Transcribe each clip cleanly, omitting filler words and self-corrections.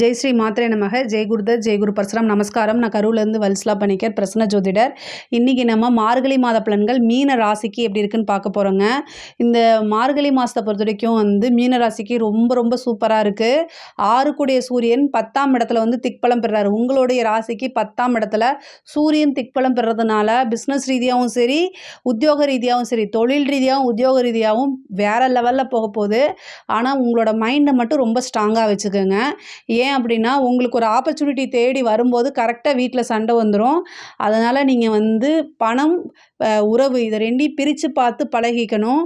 ஜெய் ஸ்ரீ மாத்ரே நமக. ஜெய் குருதத், ஜெய் குரு பரசுராம். நமஸ்காரம். நான் கரூர்லேருந்து வல்சலா பணிக்கர், பிரசன்ன ஜோதிடர். இன்றைக்கி நம்ம மார்கழி மாத பலன்கள் மீன ராசிக்கு எப்படி இருக்குன்னு பார்க்க போகிறோங்க. இந்த மார்கழி மாதத்தை பொறுத்த வரைக்கும் மீன ராசிக்கு ரொம்ப ரொம்ப சூப்பராக இருக்குது. 6 கூடிய சூரியன் 10ஆம் இடத்துல திக்பலம் பெறுறாரு. உங்களுடைய ராசிக்கு 10ஆம் இடத்துல சூரியன் திக்பலம் பெறுறதுனால பிஸ்னஸ் ரீதியாகவும் சரி, உத்தியோக ரீதியாகவும் சரி, தொழில் ரீதியாகவும் உத்தியோக ரீதியாகவும் வேறு லெவலில் போக போகுது. ஆனால் உங்களோட மைண்டை மட்டும் ரொம்ப ஸ்ட்ராங்காக வச்சுக்கோங்க. ஏன் அப்படின்னா, உங்களுக்கு ஒரு ஆப்பர்ச்சுனிட்டி தேடி வரும்போது கரெக்டாக வீட்டில் சண்டை வந்துடும். அதனால் நீங்கள் பணம், உறவு இதை 2ஐயும் பிரித்து பார்த்து பழகிக்கணும்.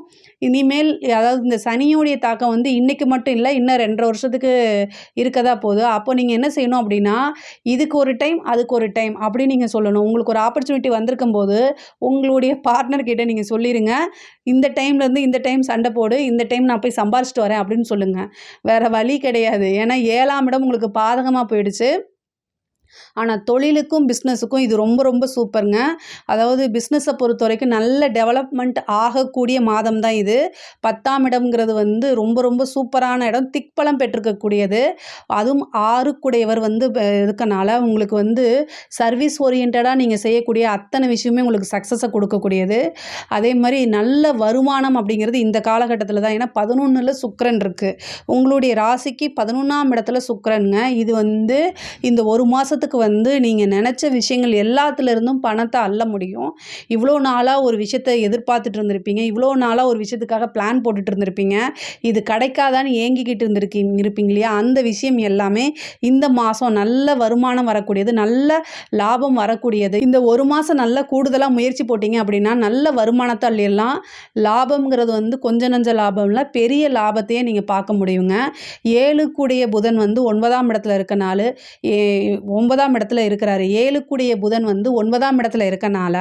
இனிமேல் அதாவது இந்த சனியோடைய தாக்கம் இன்றைக்கி மட்டும் இல்லை, இன்னும் 2.5 வருஷத்துக்கு இருக்கதா போகுது. அப்போ நீங்கள் என்ன செய்யணும் அப்படின்னா, இதுக்கு ஒரு டைம், அதுக்கு ஒரு டைம் அப்படின்னு நீங்கள் சொல்லணும். உங்களுக்கு ஒரு ஆப்பர்ச்சுனிட்டி வந்திருக்கும் போது உங்களுடைய பார்ட்னர்கிட்ட நீங்கள் சொல்லிடுங்க, இந்த டைம்லேருந்து இந்த டைம் சண்டை போடு, இந்த டைம் நான் போய் சம்பாரிச்சிட்டு வரேன் அப்படின்னு சொல்லுங்கள். வேறு வழி கிடையாது. ஏன்னா 7ஆம் இடம் உங்களுக்கு பாதகமாக போயிடுச்சு. ஆனால் தொழிலுக்கும் பிஸ்னஸுக்கும் இது ரொம்ப ரொம்ப சூப்பருங்க. அதாவது பிஸ்னஸை பொறுத்த வரைக்கும் நல்ல டெவலப்மெண்ட் ஆகக்கூடிய மாதம் தான் இது. 10ஆம் இடம்ங்கிறது ரொம்ப ரொம்ப சூப்பரான இடம், திக்பலம் பெற்றிருக்கக்கூடியது. அதுவும் 6 கூடையவர் இருக்கனால உங்களுக்கு சர்வீஸ் ஓரியன்டாக நீங்கள் செய்யக்கூடிய அத்தனை விஷயமே உங்களுக்கு சக்ஸஸை கொடுக்கக்கூடியது. அதே மாதிரி நல்ல வருமானம் அப்படிங்கிறது இந்த காலகட்டத்தில் தான். ஏன்னா 11ல் சுக்கிரன் இருக்குது. உங்களுடைய ராசிக்கு 11ஆம் இடத்துல சுக்கிரனுங்க. இது இந்த ஒரு மாதத்துக்கு நீங்கள் நினச்ச விஷயங்கள் எல்லாத்துலேருந்தும் பணத்தை அள்ள முடியும். இவ்வளோ நாளாக ஒரு விஷயத்தை எதிர்பார்த்துட்டு இருந்திருப்பீங்க, இவ்வளோ நாளாக ஒரு விஷயத்துக்காக பிளான் போட்டுட்டு இருந்திருப்பீங்க, இது கிடைக்காதான்னு ஏங்கிக்கிட்டு இருப்பீங்க இல்லையா? அந்த விஷயம் எல்லாமே இந்த மாதம் நல்ல வருமானம் வரக்கூடியது, நல்ல லாபம் வரக்கூடியது. இந்த ஒரு மாதம் நல்ல கூடுதலாக முயற்சி போட்டிங்க அப்படின்னா நல்ல வருமானத்தை அள்ளிடலாம். லாபம்ங்கிறது கொஞ்சம் நஞ்ச லாபம் இல்லை, பெரிய லாபத்தையே நீங்கள் பார்க்க முடியுங்க. 7 கூடிய புதன் 9ஆம் இடத்துல இருக்கனால 9ஆம் இடத்துல இருக்கிறாரு. 7 கூடிய புதன் 9ஆம் இடத்துல இருக்கனால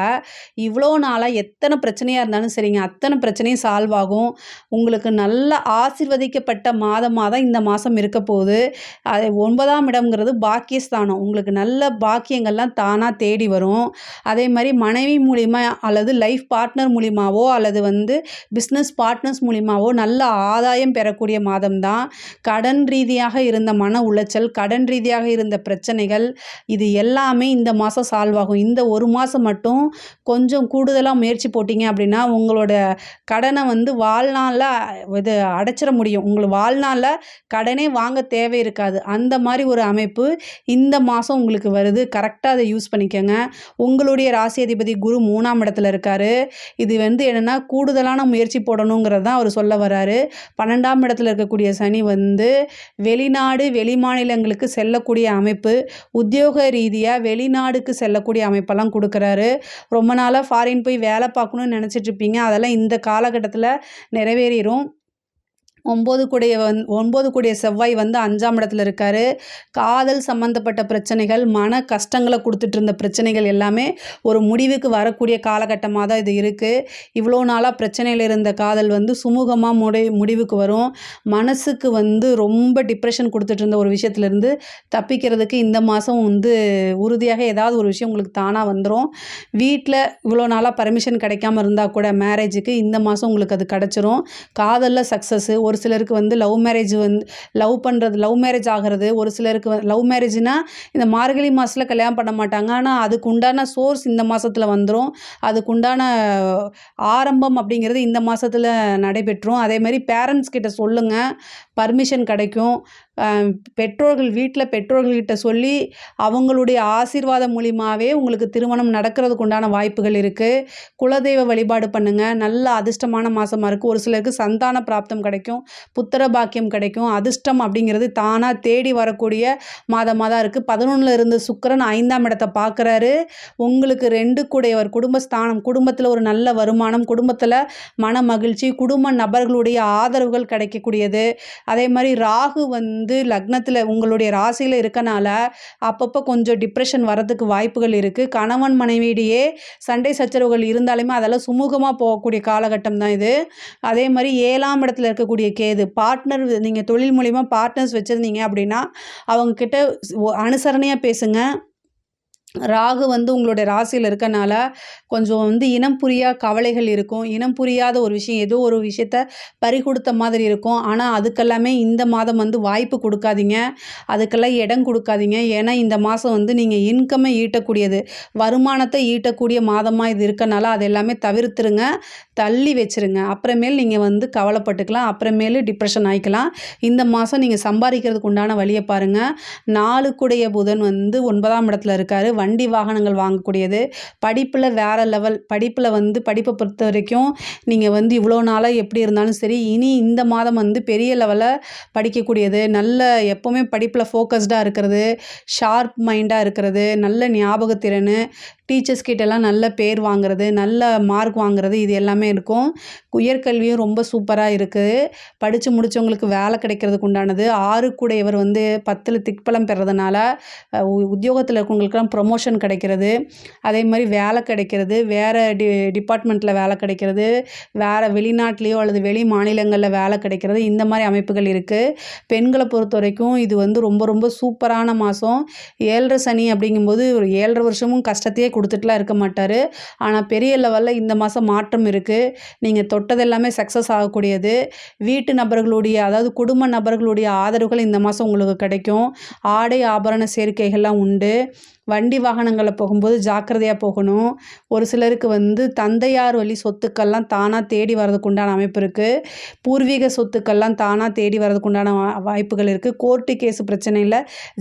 இவ்வளோ நாளாக எத்தனை பிரச்சனையாக இருந்தாலும் சரிங்க, அத்தனை பிரச்சனையும் சால்வ் ஆகும். உங்களுக்கு நல்ல ஆசீர்வதிக்கப்பட்ட மாதமாக தான் இந்த மாதம் இருக்க போகுது. அது 9ஆம் இடம்ங்கிறது பாக்கியஸ்தானம். உங்களுக்கு நல்ல பாக்கியங்கள்லாம் தானாக தேடி வரும். அதே மாதிரி மனைவி மூலிமா அல்லது லைஃப் பார்ட்னர் மூலிமாவோ அல்லது பிஸ்னஸ் பார்ட்னர்ஸ் மூலிமாவோ நல்ல ஆதாயம் பெறக்கூடிய மாதம் தான். கடன் ரீதியாக இருந்த மன உளைச்சல், கடன் ரீதியாக இருந்த பிரச்சனைகள், இது எல்லாமே இந்த மாதம் சால்வ் ஆகும். இந்த ஒரு மாதம் மட்டும் கொஞ்சம் கூடுதலாக முயற்சி போட்டிங்க அப்படின்னா உங்களோட கடனை வாழ்நாளில் அடைச்சிட முடியும். உங்களுக்கு வாழ்நாளில் கடனே வாங்க தேவை இருக்காது. அந்த மாதிரி ஒரு அமைப்பு இந்த மாதம் உங்களுக்கு வருது. கரெக்டாக அதை யூஸ் பண்ணிக்கோங்க. உங்களுடைய ராசி அதிபதி குரு 3ஆம் இடத்துல இருக்கார். இது என்னென்னா கூடுதலான முயற்சி போடணுங்கிறது தான் அவர் சொல்ல வராரு. 12ஆம் இடத்துல இருக்கக்கூடிய சனி வெளிநாடு வெளிமாநிலங்களுக்கு செல்லக்கூடிய அமைப்பு, உத்தியோக ரீதியாக வெளிநாடுக்கு செல்லக்கூடிய அமைப்பெல்லாம் கொடுக்குறாரு. ரொம்ப நாளாக ஃபாரின் போய் வேலை பார்க்கணுன்னு நினச்சிட்டு இருப்பீங்க, அதெல்லாம் இந்த காலகட்டத்தில் நிறைவேறிடும். 9 கூடிய செவ்வாய் 5ஆம் இடத்துல இருக்கார். காதல் சம்மந்தப்பட்ட பிரச்சனைகள், மன கஷ்டங்களை கொடுத்துட்டு இருந்த பிரச்சனைகள் எல்லாமே ஒரு முடிவுக்கு வரக்கூடிய காலகட்டமாக தான் இது இருக்குது. இவ்வளோ நாளாக பிரச்சனையில் இருந்த காதல் சுமூகமாக முடிவுக்கு வரும். மனசுக்கு ரொம்ப டிப்ரெஷன் கொடுத்துட்டு இருந்த ஒரு விஷயத்துலேருந்து தப்பிக்கிறதுக்கு இந்த மாதம் உறுதியாக ஏதாவது ஒரு விஷயம் உங்களுக்கு தானாக வந்துடும். வீட்டில் இவ்வளோ நாளாக பர்மிஷன் கிடைக்காம இருந்தால் கூட மேரேஜுக்கு இந்த மாதம் உங்களுக்கு அது கிடச்சிரும். காதலில் சக்ஸஸ். ஒரு சிலருக்கு லவ் மேரேஜ் ஆகிறது. ஒரு சிலருக்கு லவ் மேரேஜ்னால் இந்த மார்கழி மாதத்தில் கல்யாணம் பண்ண மாட்டாங்க. ஆனால் அதுக்கு உண்டான சோர்ஸ் இந்த மாதத்தில் வந்துடும். அதுக்கு உண்டான ஆரம்பம் அப்படிங்கிறது இந்த மாதத்தில் நடைபெற்றும். அதே மாதிரி பேரண்ட்ஸ் கிட்ட சொல்லுங்கள், பர்மிஷன் கிடைக்கும். வீட்டில் பெற்றோர்கள்கிட்ட சொல்லி அவங்களுடைய ஆசீர்வாதம் மூலியமாகவே உங்களுக்கு திருமணம் நடக்கிறதுக்கு உண்டான வாய்ப்புகள் இருக்குது. குலதெய்வ வழிபாடு பண்ணுங்கள். நல்ல அதிர்ஷ்டமான மாதமாக இருக்குது. ஒரு சிலருக்கு சந்தான பிராப்தம் கிடைக்கும், புத்திர பாக்கியம் கிடைக்கும். அதிர்ஷ்டம் அப்படிங்கிறது தானாக தேடி வரக்கூடிய மாதமாக தான் இருக்குது. 11ல் இருந்து சுக்கிரன் 5ஆம் இடத்தை பார்க்குறாரு. உங்களுக்கு 2 கூடையவர் குடும்பஸ்தானம், குடும்பத்தில் ஒரு நல்ல வருமானம், குடும்பத்தில் மன மகிழ்ச்சி, குடும்ப நபர்களுடைய ஆதரவுகள் கிடைக்கக்கூடியது. அதே மாதிரி ராகு லக்னத்தில் உங்களுடைய ராசியில் இருக்கனால அப்பப்போ கொஞ்சம் டிப்ரெஷன் வரதுக்கு வாய்ப்புகள் இருக்குது. கணவன் மனைவியிடையே சண்டை சச்சரவுகள் இருந்தாலுமே அதெல்லாம் சுமூகமாக போகக்கூடிய காலகட்டம் தான் இது. அதே மாதிரி 7ஆம் இடத்துல இருக்கக்கூடிய கேது, பார்ட்னர், நீங்கள் தொழில் மூலிமா பார்ட்னர்ஸ் வச்சுருந்தீங்க அப்படின்னா அவங்கக்கிட்ட அனுசரணையாக பேசுங்க. ராகு வந்து உங்களுடைய ராசியில் இருக்கனால கொஞ்சம் வந்து இனம் புரியா கவலைகள் இருக்கும். இனம் புரியாத ஒரு விஷயம் ஏதோ ஒரு விஷயத்த பறிகொடுத்த மாதிரி இருக்கும். ஆனால் அதுக்கெல்லாமே இந்த மாதம் வந்து வாய்ப்பு கொடுக்காதீங்க. அதுக்கெல்லாம் இடம் கொடுக்காதீங்க. ஏன்னா இந்த மாதம் வந்து நீங்கள் இன்கம்மை ஈட்டக்கூடியது, வருமானத்தை ஈட்டக்கூடிய மாதமாக இது இருக்கனால அது எல்லாமே தவிர்த்துருங்க, தள்ளி வச்சுருங்க. அப்புறமேல் நீங்கள் வந்து கவலைப்பட்டுக்கலாம். அப்புறமேலு டிப்ரெஷன் ஆகிக்கலாம். இந்த மாதம் நீங்கள் சம்பாதிக்கிறதுக்கு உண்டான வழியை பாருங்கள். 4க்குடைய புதன் வந்து 9ஆம் இடத்துல இருக்கார். வண்டி வாகனங்கள் வாங்கக்கூடியது, படிப்பில் வேறு லெவல், படிப்பில் வந்து படிப்பை பொறுத்த வரைக்கும் நீங்கள் வந்து இவ்வளோ நாளாக எப்படி இருந்தாலும் சரி, இனி இந்த மாதம் வந்து பெரிய லெவலில் படிக்கக்கூடியது, நல்ல எப்போவுமே படிப்பில் ஃபோக்கஸ்டாக இருக்கிறது, ஷார்ப் மைண்டாக இருக்கிறது, நல்ல ஞாபகத்திறன், டீச்சர்ஸ் கிட்டலாம் நல்ல பேர் வாங்குறது, நல்ல மார்க் வாங்குறது, இது எல்லாமே இருக்கும். உயர்கல்வியும் ரொம்ப சூப்பராக இருக்குது. படித்து முடித்தவங்களுக்கு வேலை கிடைக்கிறதுக்கு உண்டானது. 6க்குடையவர் வந்து 10ல் திக்பலம் பெறதுனால உத்தியோகத்தில் இருக்கவங்களுக்குலாம் ப்ரொமோஷன் கிடைக்கிறது, அதே மாதிரி வேலை கிடைக்கிறது, வேறு டிபார்ட்மெண்ட்டில் வேலை கிடைக்கிறது, வேறு வெளிநாட்டிலையோ அல்லது வெளி மாநிலங்களில் வேலை கிடைக்கிறது, இந்த மாதிரி அமைப்புகள் இருக்குது. பெண்களை பொறுத்த வரைக்கும் இது வந்து ரொம்ப ரொம்ப சூப்பரான மாதம். 7.5 சனி அப்படிங்கும்போது ஒரு 7.5 வருஷமும் கஷ்டத்தையே கொடுத்துட்டுலாம் இருக்க மாட்டார். ஆனால் பெரிய லெவலில் இந்த மாதம் மாற்றம் இருக்குது. நீங்கள் தொட்டது எல்லாமே சக்ஸஸ் ஆகக்கூடியது. வீட்டு நபர்களுடைய, அதாவது குடும்ப நபர்களுடைய ஆதரவுகள் இந்த மாதம் உங்களுக்கு கிடைக்கும். ஆடை ஆபரண சேர்க்கைகள்லாம் உண்டு. வண்டி வாகனங்களில் போகும்போது ஜாக்கிரதையாக போகணும். ஒரு சிலருக்கு வந்து தந்தையார் வழி சொத்துக்கள்லாம் தானாக தேடி வர்றதுக்கு உண்டான அமைப்பு இருக்குது. பூர்வீக சொத்துக்கள்லாம் தானாக தேடி வர்றதுக்கு உண்டான வாய்ப்புகள் இருக்குது. கோர்ட்டு கேஸ் பிரச்சனையில்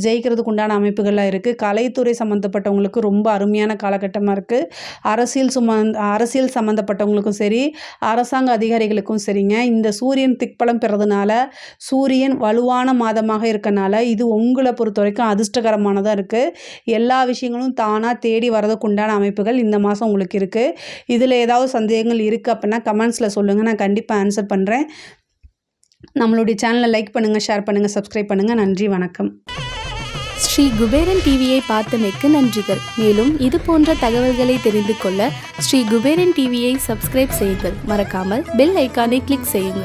ஜெயிக்கிறதுக்கு உண்டான அமைப்புகள்லாம் இருக்குது. கலைத்துறை சம்மந்தப்பட்டவங்களுக்கு ரொம்ப அருமையான காலகட்டமாக இருக்குது. அரசியல் சம்மந்தப்பட்டவங்களுக்கும் சரி, அரசாங்க அதிகாரிகளுக்கும் சரிங்க. இந்த சூரியன் திக்பலம் பெறதுனால, சூரியன் வலுவான மாதமாக இருக்கனால இது உங்களை பொறுத்த வரைக்கும் அதிர்ஷ்டகரமானதாக இருக்குது. எல்லா விஷயங்களும் தானாக தேடி வரதுக்கு உண்டான அமைப்புகள் இந்த மாதம் உங்களுக்கு இருக்குது. இதில் ஏதாவது சந்தேகங்கள் இருக்குது அப்படின்னா கமெண்ட்ஸில் சொல்லுங்கள், நான் கண்டிப்பாக ஆன்சர் பண்ணுறேன். நம்மளுடைய சேனலை லைக் பண்ணுங்கள், ஷேர் பண்ணுங்கள், சப்ஸ்கிரைப் பண்ணுங்கள். நன்றி, வணக்கம். ஸ்ரீ குபேரன் டிவியை பார்த்தமைக்கு நன்றிகள். மேலும் இது போன்ற தகவல்களை தெரிந்து கொள்ள ஸ்ரீ குபேரன் டிவியை சப்ஸ்கிரைப் செய்யுங்கள். மறக்காமல் பெல் ஐக்கானை கிளிக் செய்யுங்கள்.